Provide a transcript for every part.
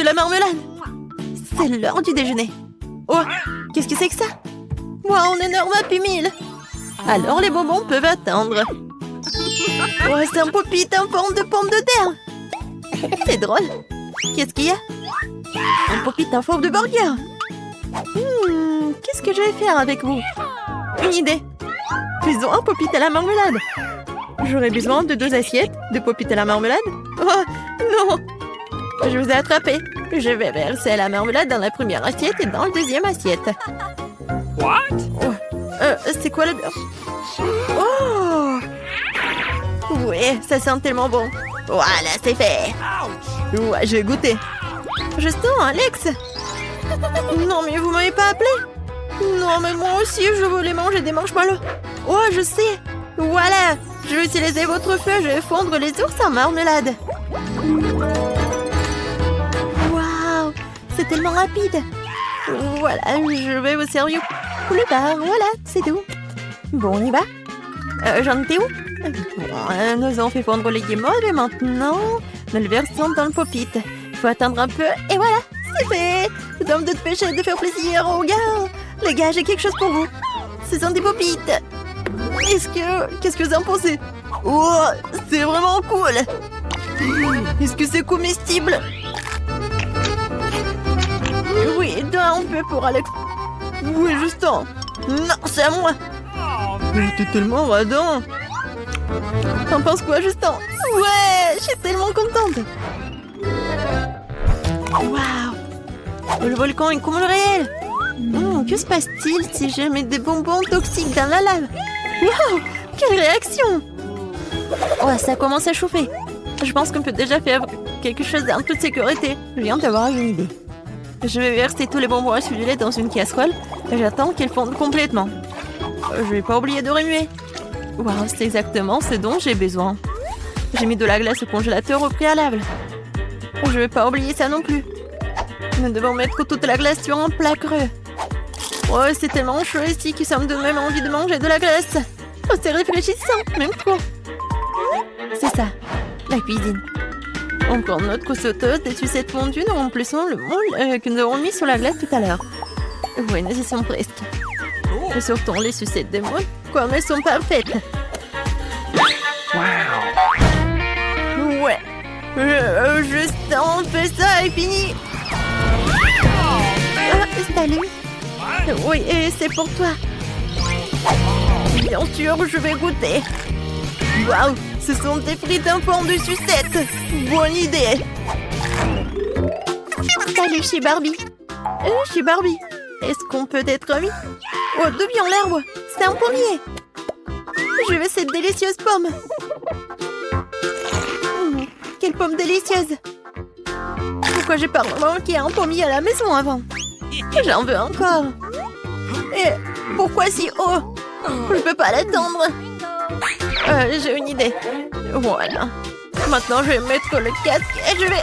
la marmelade. C'est l'heure du déjeuner. Oh, qu'est-ce que c'est que ça? Wow, un énorme Happy Meal. Alors les bonbons peuvent attendre. Oh, c'est un pop-it en forme de pomme de terre. C'est drôle. Qu'est-ce qu'il y a? Un pop-it en forme de burger. Qu'est-ce que je vais faire avec vous? Une idée. Faisons un pop-it à la marmelade. J'aurai besoin de 2 assiettes de pop-it à la marmelade. Oh, non! Je vous ai attrapé. Je vais verser la marmelade dans la première assiette et dans la deuxième assiette. What? Oh, c'est quoi le... Oh! Oui, ça sent tellement bon. Voilà, c'est fait. Ouais, je vais goûter. Je sens Alex. Non, mais vous m'avez pas appelé? Non, mais moi aussi, je voulais manger des marshmallows. Oh, je sais. Voilà, je vais utiliser votre feu. Je vais fondre les ours en marmelade. Waouh, c'est tellement rapide. Voilà, je vais vous servir plus tard. Voilà, c'est tout. Bon, on y va. J'en étais où? Bon, nous avons fait fondre les guimauves et maintenant, nous le versons dans le pop-it. Il faut attendre un peu et voilà, c'est fait. Nous avons de péché de faire plaisir aux gars. Les gars, j'ai quelque chose pour vous. Ce sont des pop-it. Qu'est-ce que vous en pensez? Oh, c'est vraiment cool. Est-ce que c'est comestible? Oui, donne un peu pour Alex. Oui, Justin. Non, c'est à moi. T'es tellement radin. T'en penses quoi, Justin? Ouais, je suis tellement contente. Waouh. Le volcan est comme le réel. Que se passe-t-il si je mets des bonbons toxiques dans la lave? Waouh, quelle réaction! Oh, ça commence à chauffer. Je pense qu'on peut déjà faire quelque chose en toute sécurité. Je viens d'avoir une idée. Je vais verser tous les bonbons acidulés dans une casserole et j'attends qu'ils fondent complètement. Je vais pas oublier de remuer. Waouh, c'est exactement ce dont j'ai besoin. J'ai mis de la glace au congélateur au préalable. Je vais pas oublier ça non plus. Nous devons mettre toute la glace sur un plat creux. Oh, c'est tellement chaud ici que ça me donne même envie de manger de la glace. Oh, c'est réfléchissant, même trop. C'est ça, la cuisine. On prend notre sauteuse, des sucettes fondues, nous remplissons le moule que nous avons mis sur la glace tout à l'heure. Oui, nous y sommes presque. Nous sortons les sucettes de moule comme elles sont parfaites. Wow. Ouais. Juste on fait ça et fini. Salut. Oui, et c'est pour toi. Bien sûr, je vais goûter. Waouh, ce sont des frites en forme de sucette. Bonne idée. Salut, chez Barbie. Chez Barbie. Est-ce qu'on peut être amis? Oh, deviens l'herbe. C'est un pommier. Je veux cette délicieuse pomme. Quelle pomme délicieuse. Pourquoi j'ai pas remarqué un pommier à la maison avant? J'en veux encore. Et pourquoi si haut? Je peux pas l'attendre. J'ai une idée. Voilà. Maintenant, je vais mettre le casque et je vais...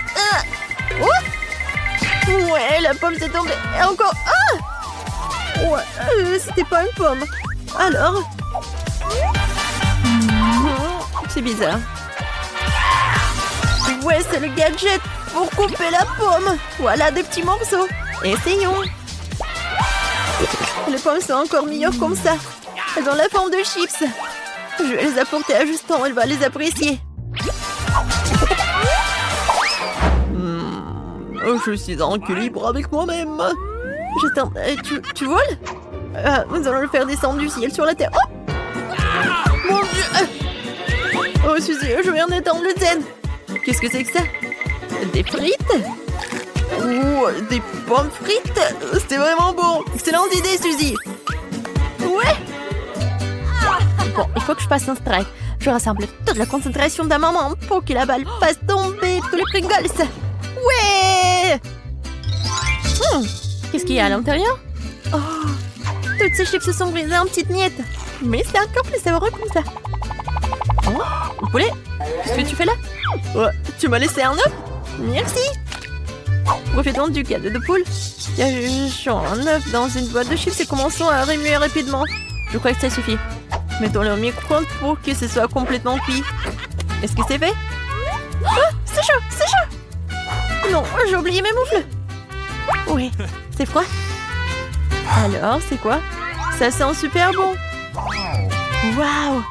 Ouais, la pomme s'est tombée. Et encore... Ouais, c'était pas une pomme. Alors... C'est bizarre. Ouais, c'est le gadget pour couper la pomme. Voilà des petits morceaux. Essayons. Les pommes sont encore meilleures comme ça. Elles ont la forme de chips. Je vais les apporter à Justin, il va les apprécier. Je suis en équilibre avec moi-même. Justin, tu voles? Nous allons le faire descendre du ciel sur la terre. Oh! Mon Dieu! Oh, Suzy, je viens d'étendre le zen. Qu'est-ce que c'est que ça? Des frites? Oh, des pommes frites? C'était vraiment bon. Excellente idée, Suzy. Ouais. Bon, il faut que je fasse un strike. Je rassemble toute la concentration d'un moment pour que la balle fasse tomber tous les Pringles. Ouais. Qu'est-ce qu'il y a à l'intérieur? Oh, toutes ces chips se sont brisées en petites miettes. Mais c'est encore plus savoureux comme ça. Oh, le poulet, qu'est-ce que tu fais là? Oh, tu m'as laissé un œuf? Merci. Profitons du cadeau de poule. Cachons un œuf dans une boîte de chips et commençons à remuer rapidement. Je crois que ça suffit. Mettons-le au micro-ondes pour que ce soit complètement cuit. Est-ce que c'est fait? Oh, c'est chaud, c'est chaud. Non, j'ai oublié mes moufles. Oui, c'est froid. Alors, c'est quoi? Ça sent super bon. Waouh!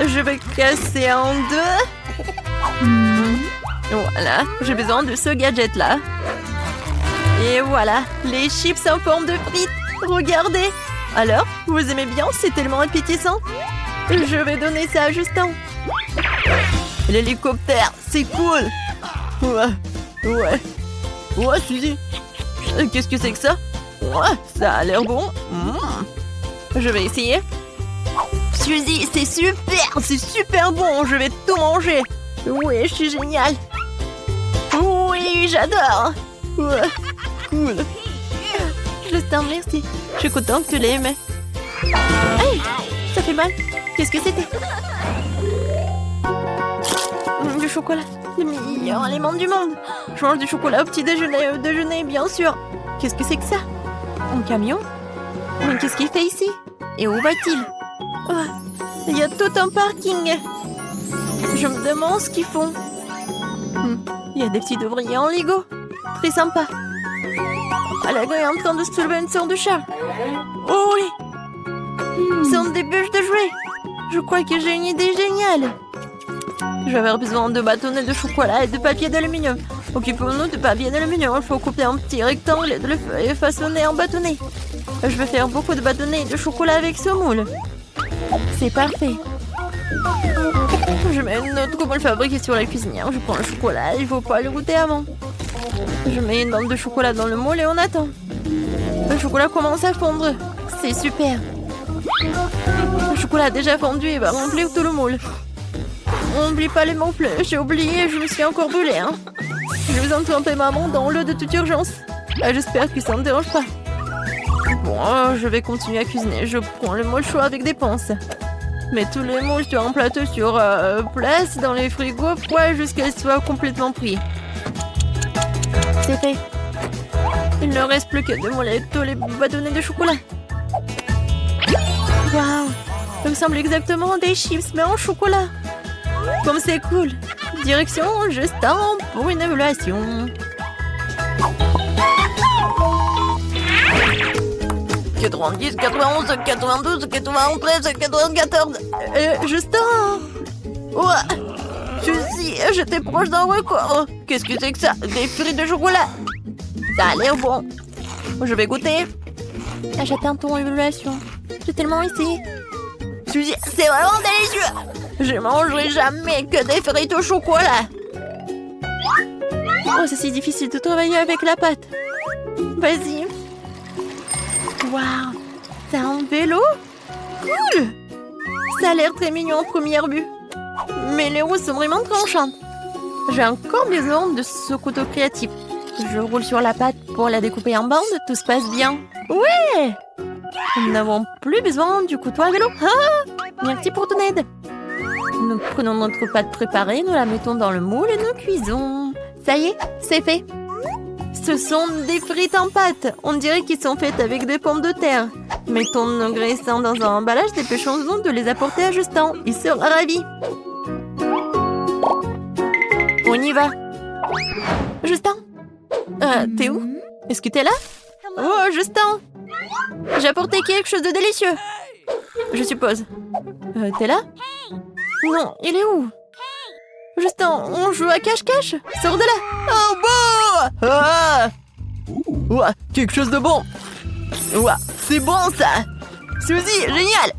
Je vais casser en deux. Voilà, j'ai besoin de ce gadget-là. Et voilà, les chips en forme de frites. Regardez. Alors, vous aimez bien? C'est tellement appétissant. Je vais donner ça à Justin. L'hélicoptère, c'est cool. Ouais. Ouais, Suzy. Qu'est-ce que c'est que ça? Ouais, ça a l'air bon. Je vais essayer. Suzy, c'est super bon. Je vais tout manger. Oui, je suis géniale. Oui, j'adore. Ouais, cool. Justin, merci. Je suis contente que tu l'aimes. Hey, ça fait mal. Qu'est-ce que c'était? Du chocolat. Le meilleur aliment du monde. Je mange du chocolat au petit déjeuner, bien sûr. Qu'est-ce que c'est que ça? Un camion? Mais qu'est-ce qu'il fait ici? Et où va-t-il? Oh, il y a tout un parking. Je me demande ce qu'ils font. Il y a des petits ouvriers en Lego. Très sympa. Alago est en train de se soulever une sorte de chat. Oh oui! Ce sont des bûches de jouets. Je crois que j'ai une idée géniale. Je vais avoir besoin de bâtonnets de chocolat et de papier d'aluminium. Occupons-nous de papier d'aluminium. Il faut couper un petit rectangle et de le façonner en bâtonnet. Je vais faire beaucoup de bâtonnets de chocolat avec ce moule. C'est parfait. Je mets notre moule fabriqué sur la cuisinière. Je prends le chocolat. Il ne faut pas le goûter avant. Je mets une bande de chocolat dans le moule et on attend. Le chocolat commence à fondre. C'est super. Le chocolat a déjà fondu et va remplir tout le moule. On n'oublie pas les moufles. J'ai oublié, je me suis encore brûlée. Je vais en tremper maman dans l'eau de toute urgence. J'espère que ça ne dérange pas. Bon, je vais continuer à cuisiner. Je prends le moule chaud avec des pinces. Mets tous les moules sur un plateau sur place dans les frigos froids jusqu'à ce qu'ils soient complètement pris. C'est fait. Il ne reste plus que de mouler tous les bâtonnets de chocolat. Waouh! Ça ressemble exactement à des chips, mais en chocolat. Comme c'est cool. Direction Justin pour une évaluation. 90, 91, 92, 93, 94. Justin! Ouais! Suzy, j'étais proche d'un record. Qu'est-ce que c'est que ça? Des frites de chocolat. Ça a l'air bon. Je vais goûter. J'attends ton évaluation. J'ai tellement essayé. Suzy, c'est vraiment délicieux. Je mangerai jamais que des frites au chocolat. Oh, c'est si difficile de travailler avec la pâte. Vas-y. Waouh, c'est un vélo? Cool. Ça a l'air très mignon en première vue. Mais les roues sont vraiment tranchantes. J'ai encore besoin de ce couteau créatif. Je roule sur la pâte pour la découper en bandes. Tout se passe bien. Ouais! Nous n'avons plus besoin du couteau à vélo. Ah! Merci pour ton aide. Nous prenons notre pâte préparée, nous la mettons dans le moule et nous cuisons. Ça y est, c'est fait. Ce sont des frites en pâte. On dirait qu'ils sont faites avec des pommes de terre. Mettons nos graissins dans un emballage, dépêchons-nous de les apporter à Justin. Il sera ravi. On y va. Justin? T'es où? Est-ce que t'es là? Oh, Justin! J'ai apporté quelque chose de délicieux. Je suppose. T'es là? Non, il est où? Justin, on joue à cache-cache? Sors de là! Oh, bon! Ah! Ouah, quelque chose de bon! Ouah, c'est bon ça! Suzy, génial!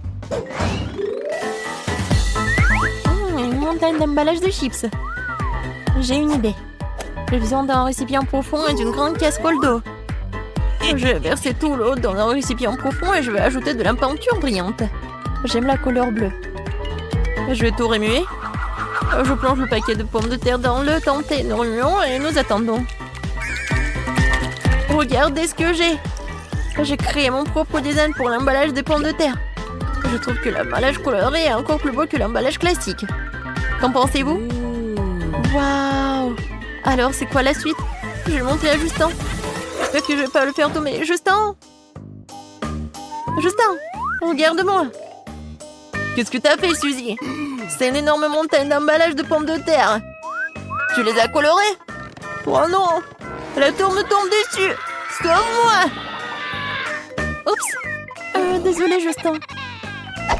Une montagne d'emballage de chips. J'ai une idée. J'ai besoin d'un récipient profond et d'une grande casserole d'eau. Je vais verser tout l'eau dans un récipient profond et je vais ajouter de la peinture brillante. J'aime la couleur bleue. Je vais tout remuer. Je plonge le paquet de pommes de terre dans le tenté. Nous remuons et nous attendons. Regardez ce que j'ai. J'ai créé mon propre design pour l'emballage des pommes de terre. Je trouve que l'emballage coloré est encore plus beau que l'emballage classique. Qu'en pensez-vous? Waouh! Alors, c'est quoi la suite? Je vais montrer à Justin. J'espère que je vais pas le faire tomber. Justin! Justin! Regarde-moi! Qu'est-ce que t'as fait, Suzy? C'est une énorme montagne d'emballage de pommes de terre. Tu les as colorées? Oh non! La tour me tombe dessus! Sauve-moi! Oups! Désolé, Justin.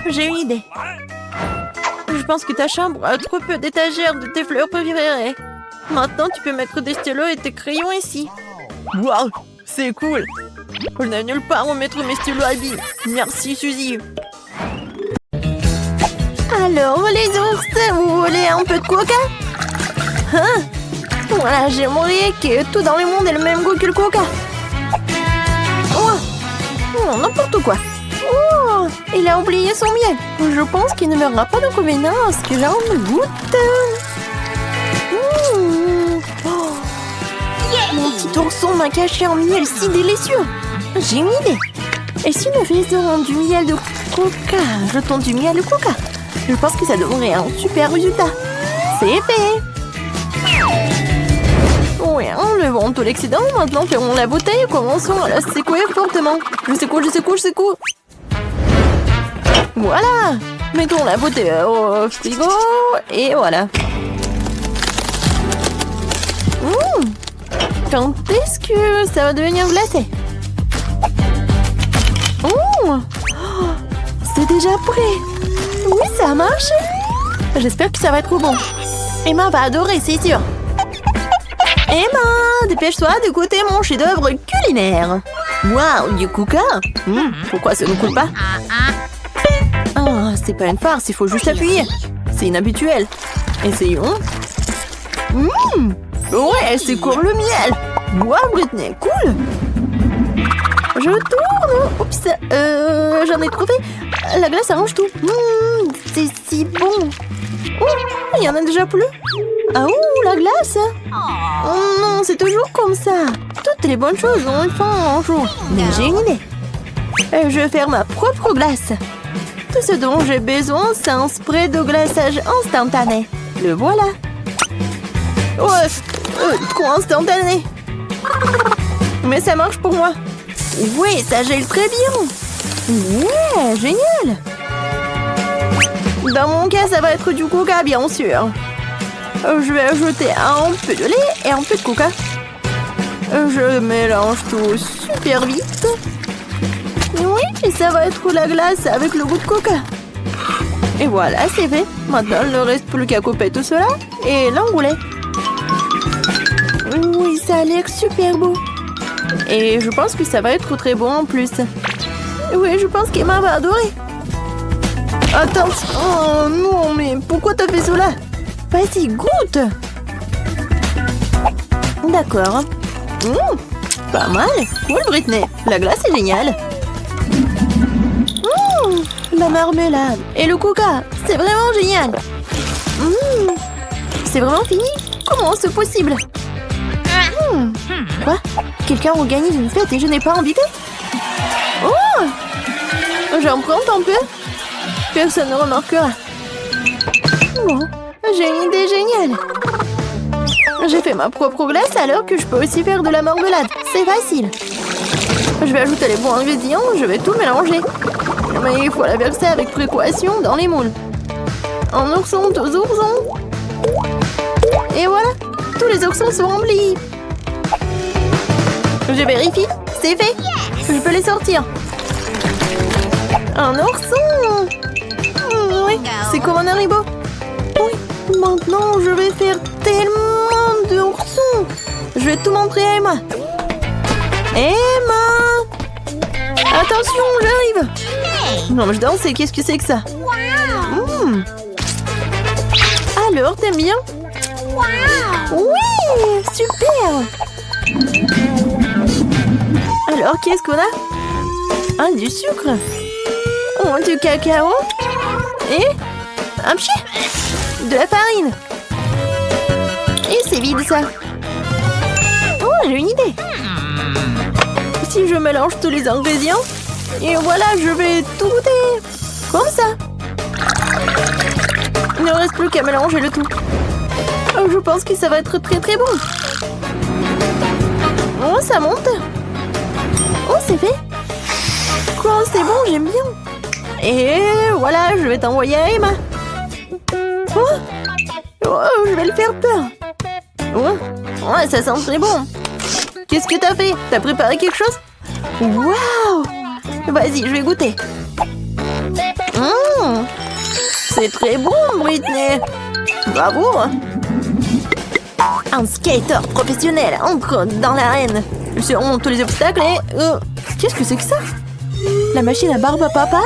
J'ai une idée. Je pense que ta chambre a trop peu d'étagères de tes fleurs préférées. Maintenant, tu peux mettre des stylos et tes crayons ici. Waouh! C'est cool! Je n'ai nulle part où mettre mes stylos à billes. Merci, Suzy. Alors, les ours, vous voulez un peu de coca? Hein? Voilà, j'aimerais que tout dans le monde ait le même goût que le coca. Oh, n'importe quoi. Oh, il a oublié son miel. Je pense qu'il ne meura pas d'inconvénient à ce que j'en goûte. Oh. Mon petit ourson m'a caché un miel si délicieux. J'ai une idée. Et si nous faisions du miel de coca? Jetons du miel de coca. Je pense que ça donnerait un super résultat. C'est fait. Oui, enlevons tout l'excédent. Maintenant, fermons la bouteille et commençons à la secouer fortement. Je secoue. Voilà. Mettons la bouteille au frigo. Et voilà. Quand est-ce que ça va devenir glacé? C'est déjà prêt. Oui, ça a marché. J'espère que ça va être bon. Emma va adorer, c'est sûr. Emma, dépêche-toi de goûter mon chef-d'œuvre culinaire. Waouh, du coca. Pourquoi ça ne coule pas? Ah, c'est pas une farce, il faut juste appuyer. C'est inhabituel. Essayons. Ouais, c'est court le miel. Waouh, Britney, cool. Je tourne. Oups, j'en ai trouvé. La glace arrange tout. C'est si bon. Oh, il y en a déjà plus. Ah ouh, la glace. Oh non, c'est toujours comme ça. Toutes les bonnes choses ont une fin un jour. Mais j'ai une idée. Je vais faire ma propre glace. Tout ce dont j'ai besoin, c'est un spray de glaçage instantané. Le voilà. Ouais, trop instantané. Mais ça marche pour moi. Oui, ça gèle très bien. Ouais, génial. Dans mon cas, ça va être du coca, bien sûr. Je vais ajouter un peu de lait et un peu de coca. Je mélange tout super vite. Oui, et ça va être la glace avec le goût de coca. Et voilà, c'est fait. Maintenant, il ne reste plus qu'à couper tout cela et l'enrouler. Oui, ça a l'air super beau. Et je pense que ça va être très bon en plus. Oui, je pense qu'Emma va adorer. Attends. Oh non, mais pourquoi t'as fait cela? Vas-y, goûte. D'accord. Pas mal. Cool, Britney. La glace est géniale. La marmelade et le coca. C'est vraiment génial. C'est vraiment fini? Comment c'est possible? Quoi? Quelqu'un organise une fête et je n'ai pas invité? Oh! J'en prends un peu. Personne ne remarquera. Bon, j'ai une idée géniale. J'ai fait ma propre glace alors que je peux aussi faire de la marmelade. C'est facile. Je vais ajouter les bons ingrédients, je vais tout mélanger. Mais il faut la verser avec précaution dans les moules. Un ourson, 2 oursons. Et voilà, tous les oursons sont remplis. Je vérifie, c'est fait. Je peux les sortir. Un ourson. Oui, c'est comme un haribo. Oui, maintenant je vais faire tellement d'oursons. Je vais tout montrer à Emma. Emma! Attention, j'arrive. Non, mais je danse, qu'est-ce que c'est que ça? Alors, t'aimes bien? Oui, super. Alors, qu'est-ce qu'on a? Ah, du sucre. Oh, du cacao. Et un petit. De la farine. Et c'est vide, ça. Oh, j'ai une idée. Si je mélange tous les ingrédients, et voilà, je vais tout goûter. Comme ça. Il ne reste plus qu'à mélanger le tout. Oh, je pense que ça va être très très bon. Oh, ça monte. Oh, c'est fait. Quoi, c'est bon, j'aime bien. Et voilà, je vais t'envoyer à Emma. Oh, je vais le faire peur. Ouais, ça sent très bon. Qu'est-ce que t'as fait? T'as préparé quelque chose? Waouh! Vas-y, je vais goûter. C'est très bon, Britney. Bravo. Un skater professionnel entre dans l'arène. Je surmonte tous les obstacles et... Qu'est-ce que c'est que ça? La machine à barbe à papa?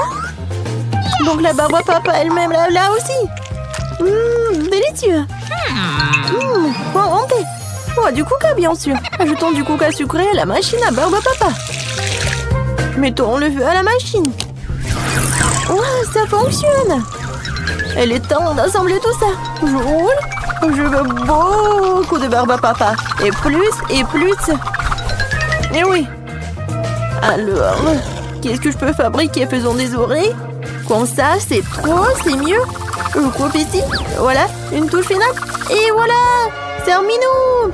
Donc la barbe à papa elle-même là aussi. Délicieux. Inventé. Oh, du coca bien sûr. Ajoutons du coca sucré à la machine à barbe à papa. Mettons le feu à la machine. Wow, ça fonctionne. Elle est temps d'assembler tout ça. Je roule. Je veux beaucoup de barbe à papa. Et plus et plus. Et oui. Alors, qu'est-ce que je peux fabriquer? Faisons des oreilles. Comme ça, c'est trop, c'est mieux. Je coupe ici. Voilà, une touche finale. Et voilà, terminou.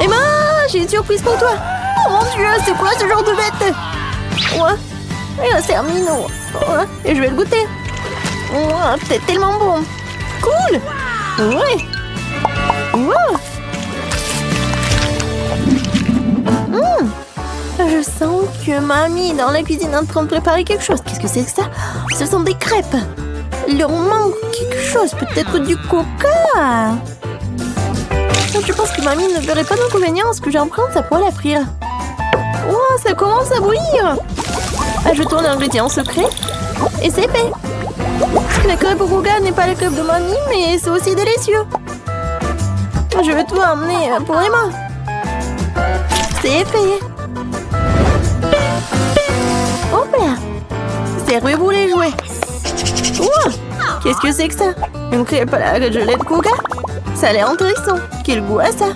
Emma, j'ai une surprise pour toi. Oh mon Dieu, c'est quoi ce genre de bête? Ouais, et c'est terminou. Ouais, et je vais le goûter. Ouais, c'est tellement bon. Cool. Ouais. Wow. Je sens que mamie est dans la cuisine est en train de préparer quelque chose. Qu'est-ce que c'est que ça? Ce sont des crêpes. Il leur manque quelque chose, peut-être du coca. Je pense que mamie ne verrait pas d'inconvénient à ce que j'emprunte ça pour la frire. Oh, ça commence à bouillir. Ajoutons l'ingrédient secret et c'est fait. La crêpe au coca n'est pas la crêpe de mamie, mais c'est aussi délicieux. Je vais tout emmener pour Emma. C'est fait. Hop là. Servez-vous les jouets. Ouah. Qu'est-ce que c'est que ça? Une crêpe à la gelée de coca? Ça a l'air intéressant. Quel goût a ça?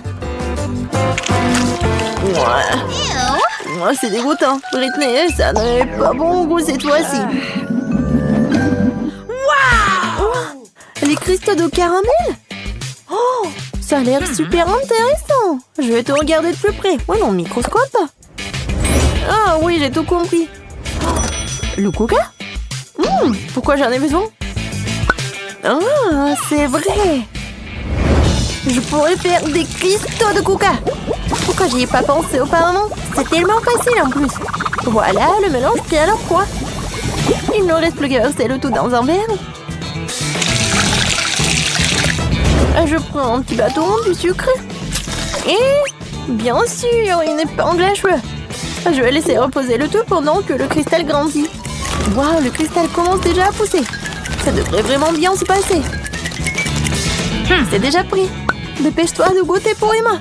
Ouais, c'est dégoûtant. Britney, ça n'est pas bon goût cette fois-ci. Wow! Les cristaux de caramel? Oh, ça a l'air super intéressant. Je vais te regarder de plus près. Ouais, non, microscope. Ah oui, j'ai tout compris. Le coca? Pourquoi j'en ai besoin? Ah, c'est vrai. Je pourrais faire des cristaux de coca. Pourquoi j'y ai pas pensé auparavant? C'est tellement facile en plus. Voilà, le mélange pris à leur poids. Il ne reste plus qu'à verser le tout dans un verre. Je prends un petit bâton, du sucre. Et, bien sûr, une épingle à cheveux. Je vais laisser reposer le tout pendant que le cristal grandit. Waouh, le cristal commence déjà à pousser. Ça devrait vraiment bien se passer. C'est déjà pris. Dépêche-toi de goûter pour Emma.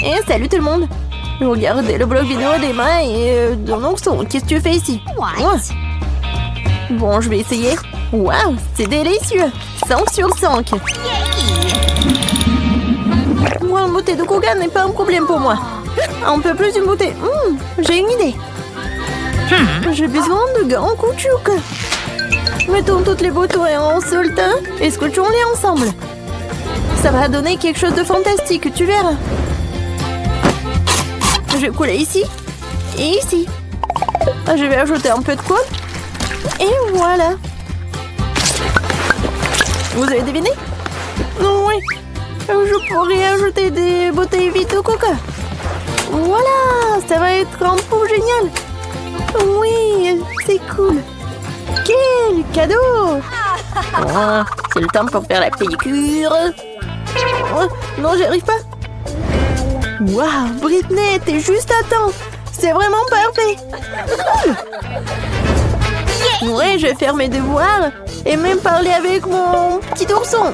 Et salut tout le monde. Regardez le blog vidéo d'Emma et de mon son. Qu'est-ce que tu fais ici? Ouais. Bon, je vais essayer. Waouh, c'est délicieux. 5 sur 5. Moi, une bouteille de coca n'est pas un problème pour moi. Un peu plus d'une bouteille. J'ai une idée. J'ai besoin de grands caoutchouc. Mettons toutes les bouteilles en seul temps et scotchons-les ensemble. Ça va donner quelque chose de fantastique, tu verras. Je vais couler ici et ici. Je vais ajouter un peu de colle. Et voilà. Vous avez deviné? Oui. Je pourrais ajouter des bouteilles vides de coca. Voilà, ça va être un pot génial. Oui, c'est cool. Quel cadeau! Oh, c'est le temps pour faire la pédicure. Oh, non, j'y arrive pas. Waouh, Britney, t'es juste à temps. C'est vraiment parfait. Ouais, je vais faire mes devoirs et même parler avec mon petit ourson.